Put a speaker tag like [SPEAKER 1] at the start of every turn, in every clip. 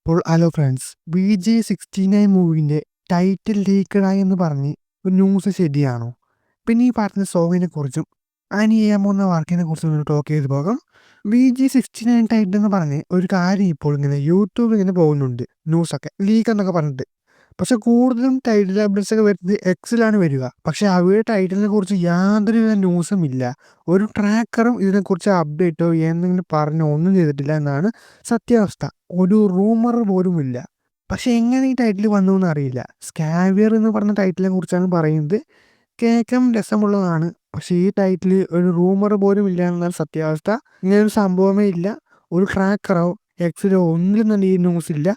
[SPEAKER 1] അപ്പോൾ hello friends, BJ69 മൂവിൻ്റെ title ലീക്കഡായി എന്ന് പറഞ്ഞ് ഒരു ന്യൂസ് ശരിയാണോ? പിന്നെ ഈ പറഞ്ഞ സോങ്ങിനെ കുറിച്ചും അതിന് ചെയ്യാൻ പോകുന്ന വർക്കിനെ കുറിച്ചും ഒരു ടോക്ക് ചെയ്ത് പോകാം. BJ69 ടൈറ്റിൽ എന്ന് പറഞ്ഞ് ഒരു കാര്യം ഇപ്പോൾ ഇങ്ങനെ യൂട്യൂബിൽ ഇങ്ങനെ പോകുന്നുണ്ട്, ന്യൂസൊക്കെ ലീക്ക് എന്നൊക്കെ പറഞ്ഞിട്ട്. പക്ഷെ കൂടുതലും ടൈറ്റിൽ അപ്ഡേറ്റ്സ് ഒക്കെ വരുന്നത് എക്സിലാണ് വരിക. പക്ഷെ അവയുടെ ടൈറ്റിലിനെ കുറിച്ച് യാതൊരുവിധ ന്യൂസും ഇല്ല. ഒരു ട്രാക്കറും ഇതിനെക്കുറിച്ച് അപ്ഡേറ്റോ എന്തെങ്കിലും പറഞ്ഞോ ഒന്നും ചെയ്തിട്ടില്ല എന്നാണ് സത്യാവസ്ഥ. ഒരു റൂമർ പോലും ഇല്ല. പക്ഷെ എങ്ങനെ ഈ ടൈറ്റിൽ വന്നു എന്ന് അറിയില്ല. സ്കാവിയർ എന്ന് പറഞ്ഞ ടൈറ്റിലിനെ കുറിച്ചാണ് പറയുന്നത്. കേൾക്കാൻ രസമുള്ളതാണ്. പക്ഷേ ഈ ടൈറ്റിൽ ഒരു റൂമർ പോലും ഇല്ല എന്നതാണ് സത്യാവസ്ഥ. ഇങ്ങനൊരു സംഭവമേ ഇല്ല. ഒരു ട്രാക്കറോ എക്സിലോ ഒന്നിലും തന്നെ ഈ ന്യൂസ് ഇല്ല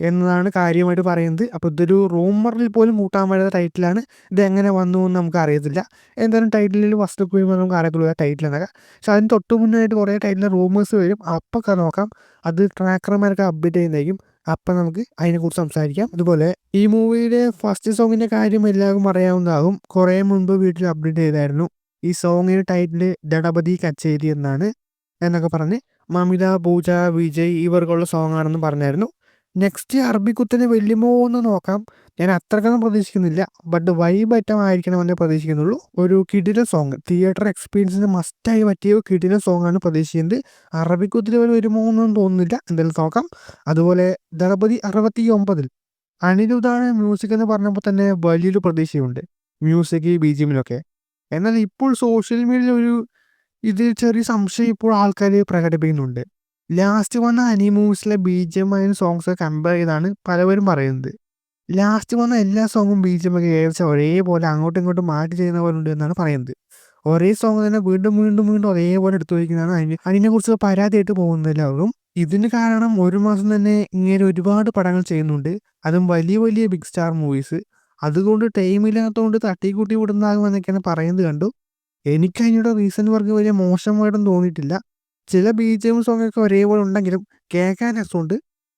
[SPEAKER 1] എന്നതാണ് കാര്യമായിട്ട് പറയുന്നത്. അപ്പോൾ ഇതൊരു റൂമറിൽ പോലും കൂട്ടാൻ പറ്റാത്ത ടൈറ്റിലാണ്. ഇതെങ്ങനെ വന്നു എന്ന് നമുക്ക് അറിയത്തില്ല. എന്തായാലും ടൈറ്റിലിൽ ഫസ്റ്റ് കഴിയുമ്പോൾ നമുക്ക് അറിയത്തുള്ളൂ ആ ടൈറ്റിൽ എന്നൊക്കെ. പക്ഷെ അതിന് തൊട്ട് മുന്നായിട്ട് കുറേ ടൈറ്റിൽ റൂമേഴ്സ് വരും. അപ്പൊക്കെ നോക്കാം. അത് ട്രാക്കർമാരൊക്കെ അപ്ഡേറ്റ് ചെയ്യുന്നതായിരിക്കും. അപ്പം നമുക്ക് അതിനെക്കുറിച്ച് സംസാരിക്കാം. അതുപോലെ ഈ മൂവിയുടെ ഫസ്റ്റ് സോങ്ങിൻ്റെ കാര്യം എല്ലാവർക്കും അറിയാവുന്നതാകും. കുറേ മുൻപ് വീട്ടിൽ അപ്ഡേറ്റ് ചെയ്തായിരുന്നു. ഈ സോങ്ങിൻ്റെ ടൈറ്റിൽ ദളപതി കച്ചേരി എന്നൊക്കെ പറഞ്ഞ് മമിത, പൂജ, വിജയ് ഇവർക്കുള്ള സോങ് ആണെന്ന് പറഞ്ഞായിരുന്നു. നെക്സ്റ്റ് അറബിക്കുത്തനെ വെല്ലുമോ എന്ന് നോക്കാം. ഞാൻ അത്രക്കൊന്നും പ്രതീക്ഷിക്കുന്നില്ല. ബട്ട് വൈബ് ഐറ്റം ആയിരിക്കണമെന്നേ പ്രതീക്ഷിക്കുന്നുള്ളൂ. ഒരു കിടിലൻ സോങ്, തിയേറ്റർ എക്സ്പീരിയൻസിന് മസ്റ്റായി പറ്റിയ കിടിലൻ സോങ് ആണ് പ്രതീക്ഷിക്കുന്നത്. അറബിക്കുത്തിന് വരുമോ എന്നൊന്നും തോന്നുന്നില്ല. എന്തായാലും നോക്കാം. അതുപോലെ ദളപതി 69 അനിരുദ്ധാണ് മ്യൂസിക് എന്ന് പറഞ്ഞപ്പോൾ തന്നെ വലിയൊരു പ്രതീക്ഷയുണ്ട്, മ്യൂസിക് BGMിലൊക്കെ. എന്നാൽ ഇപ്പോൾ സോഷ്യൽ മീഡിയയിൽ ഇത് ചെറിയ സംശയം ഇപ്പോൾ ആൾക്കാർ പ്രകടിപ്പിക്കുന്നുണ്ട്. ലാസ്റ്റ് വന്ന മൂവീസിലെ BGM സോങ്സ് കമ്പയർ ചെയ്താണ് പലവരും പറയുന്നത്. ലാസ്റ്റ് വന്ന എല്ലാ സോങ്ങും BGM ഒക്കെ ഏകദേശം ഒരേപോലെ അങ്ങോട്ടും ഇങ്ങോട്ടും മാറ്റി ചെയ്യുന്ന പോലെ ഉണ്ട് എന്നാണ് പറയുന്നത്. ഒരേ സോങ് തന്നെ വീണ്ടും വീണ്ടും വീണ്ടും ഒരേപോലെ എടുത്തു വയ്ക്കുന്നതാണ് അതിനെക്കുറിച്ച് പരാതിയായിട്ട് പോകുന്നതെല്ലാവരും. ഇതിന് കാരണം ഒരു മാസം തന്നെ ഇങ്ങനെ ഒരുപാട് പടങ്ങൾ ചെയ്യുന്നുണ്ട്, അതും വലിയ വലിയ ബിഗ് സ്റ്റാർ മൂവീസ്. അതുകൊണ്ട് ടൈമില്ലാത്തതുകൊണ്ട് തട്ടിക്കൂട്ടി വിടുന്നതാകുമെന്നൊക്കെയാണ് പറയുന്നത് കണ്ടു. എനിക്ക് അതിനോട് റീസെൻ്റ് വർക്ക് വലിയ മോശമായിട്ടൊന്നും തോന്നിയിട്ടില്ല. ചില BGM സോങ്ങൊക്കെ ഒരേപോലെ ഉണ്ടെങ്കിലും കേൾക്കാൻ രസമുണ്ട്.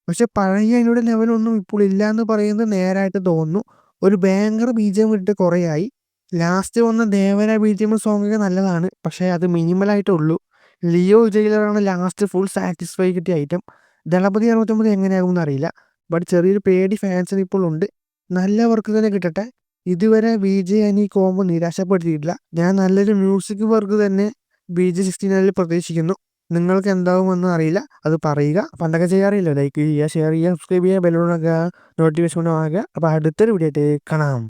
[SPEAKER 1] പക്ഷെ പഴയ അതിനോട് ലെവലൊന്നും ഇപ്പോൾ ഇല്ല എന്ന് പറയുന്നത് നേരായിട്ട് തോന്നുന്നു. ഒരു ബാങ്കർ BGM ഇട്ട് കുറേ ആയി. ലാസ്റ്റ് വന്ന ദേവര BGM സോങ്ങൊക്കെ നല്ലതാണ്, പക്ഷേ അത് മിനിമലായിട്ടേ ഉള്ളൂ. ലിയോ ജയിലറാണ് ലാസ്റ്റ് ഫുൾ സാറ്റിസ്ഫൈ കിട്ടിയ ഐറ്റം. ദളപതി 69 എങ്ങനെയാകുമെന്ന് അറിയില്ല. ബട്ട് ചെറിയൊരു പേടി ഫാൻസിന് ഇപ്പോൾ ഉണ്ട്. നല്ല വർക്ക് തന്നെ കിട്ടട്ടെ. ഇതുവരെ BJ കോംബോ നിരാശപ്പെടുത്തിയിട്ടില്ല. ഞാൻ നല്ലൊരു മ്യൂസിക് വർക്ക് തന്നെ BJ69 പ്രതീക്ഷിക്കുന്നു. നിങ്ങൾക്ക് എന്താവുമെന്ന് അറിയില്ല, അത് പറയുക. പണ്ടൊക്കെ ചെയ്യാറില്ല, ലൈക്ക് ചെയ്യുക, ഷെയർ ചെയ്യുക, സബ്സ്ക്രൈബ് ചെയ്യുക, ബെല്ലൂണൊക്കെ നോട്ടിഫിക്കേഷൻ ആകുക. അപ്പോൾ അടുത്തൊരു വീഡിയോ ആയിട്ട് കാണാം.